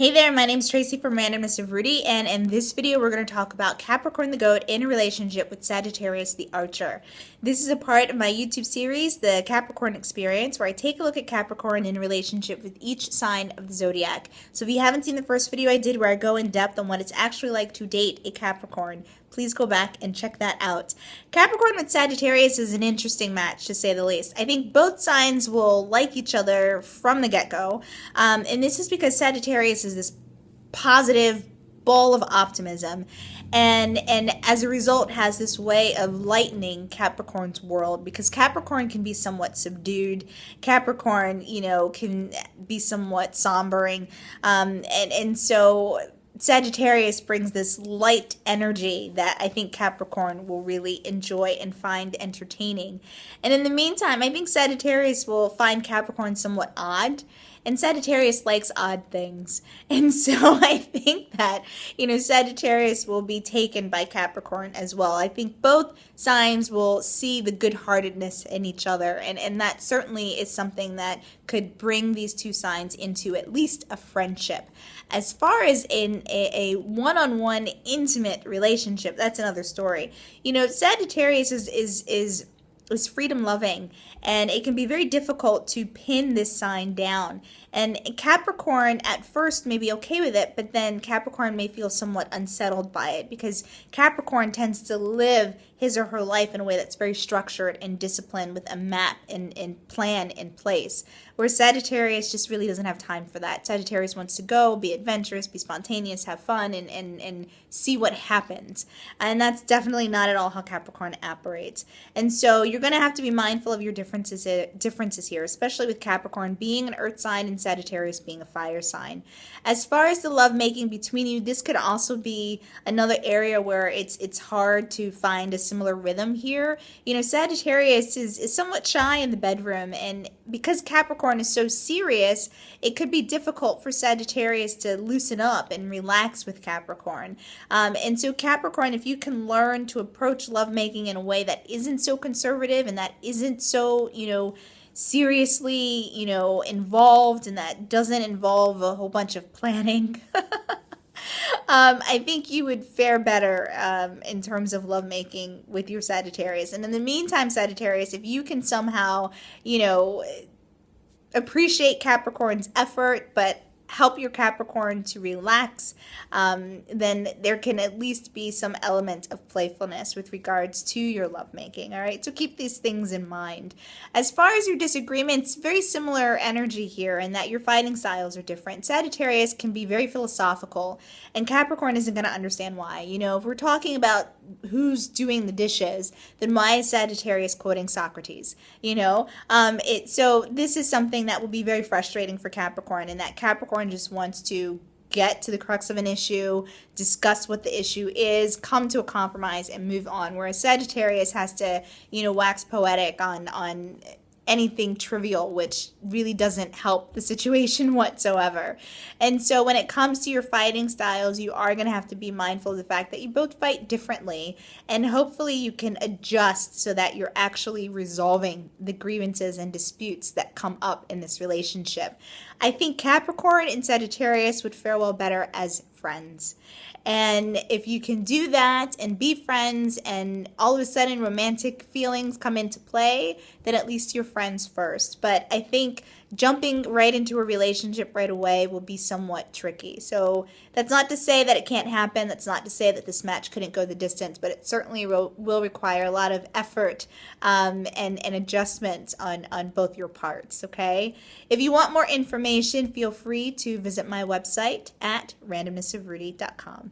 Hey there, my name's Tracy from Randomness of Rudy, and in this video we're going to talk about Capricorn the Goat in a relationship with Sagittarius the Archer. This is a part of my YouTube series, The Capricorn Experience, where I take a look at Capricorn in relationship with each sign of the zodiac. So if you haven't seen the first video I did where I go in depth on what it's actually like to date a Capricorn, please go back and check that out. Capricorn with Sagittarius is an interesting match, to say the least. I think both signs will like each other from the get-go, and this is because Sagittarius is this positive ball of optimism, and as a result has this way of lightening Capricorn's world, because Capricorn can be somewhat subdued. Capricorn, can be somewhat sombering, and so Sagittarius brings this light energy that I think Capricorn will really enjoy and find entertaining. And in the meantime, I think Sagittarius will find Capricorn somewhat odd, and Sagittarius likes odd things. And so I think that, Sagittarius will be taken by Capricorn as well. I think both signs will see the good-heartedness in each other, and that certainly is something that could bring these two signs into at least a friendship. As far as in a one-on-one intimate relationship, that's another story. Sagittarius is freedom loving, and it can be very difficult to pin this sign down. And Capricorn at first may be okay with it, but then Capricorn may feel somewhat unsettled by it, because Capricorn tends to live his or her life in a way that's very structured and disciplined, with a map and plan in place, where Sagittarius just really doesn't have time for that. Sagittarius wants to go, be adventurous, be spontaneous, have fun, and see what happens. And that's definitely not at all how Capricorn operates. And so you're going to have to be mindful of your differences here, especially with Capricorn being an earth sign and Sagittarius being a fire sign. As far as the lovemaking between you, this could also be another area where it's hard to find a similar rhythm here. Sagittarius is somewhat shy in the bedroom, and because Capricorn is so serious, it could be difficult for Sagittarius to loosen up and relax with Capricorn. And so Capricorn, if you can learn to approach lovemaking in a way that isn't so conservative and that isn't so, seriously, involved, and that doesn't involve a whole bunch of planning, I think you would fare better in terms of lovemaking with your Sagittarius. And in the meantime, Sagittarius, if you can somehow, appreciate Capricorn's effort, but help your Capricorn to relax, then there can at least be some element of playfulness with regards to your lovemaking. All right, so keep these things in mind. As far as your disagreements, very similar energy here, in that your fighting styles are different. Sagittarius can be very philosophical, and Capricorn isn't going to understand why. If we're talking about who's doing the dishes, then why is Sagittarius quoting Socrates? So this is something that will be very frustrating for Capricorn, and that Capricorn just wants to get to the crux of an issue, discuss what the issue is, come to a compromise, and move on. Whereas Sagittarius has to, wax poetic on anything trivial, which really doesn't help the situation whatsoever. And so when it comes to your fighting styles, you are going to have to be mindful of the fact that you both fight differently, and hopefully you can adjust so that you're actually resolving the grievances and disputes that come up in this relationship. I think Capricorn and Sagittarius would fare well better as friends. And if you can do that and be friends, and all of a sudden romantic feelings come into play, then at least you're friends first. But I think jumping right into a relationship right away will be somewhat tricky. So that's not to say that it can't happen. That's not to say that this match couldn't go the distance, but it certainly will require a lot of effort and adjustment on both your parts, okay? If you want more information, feel free to visit my website at randomnessofrudy.com.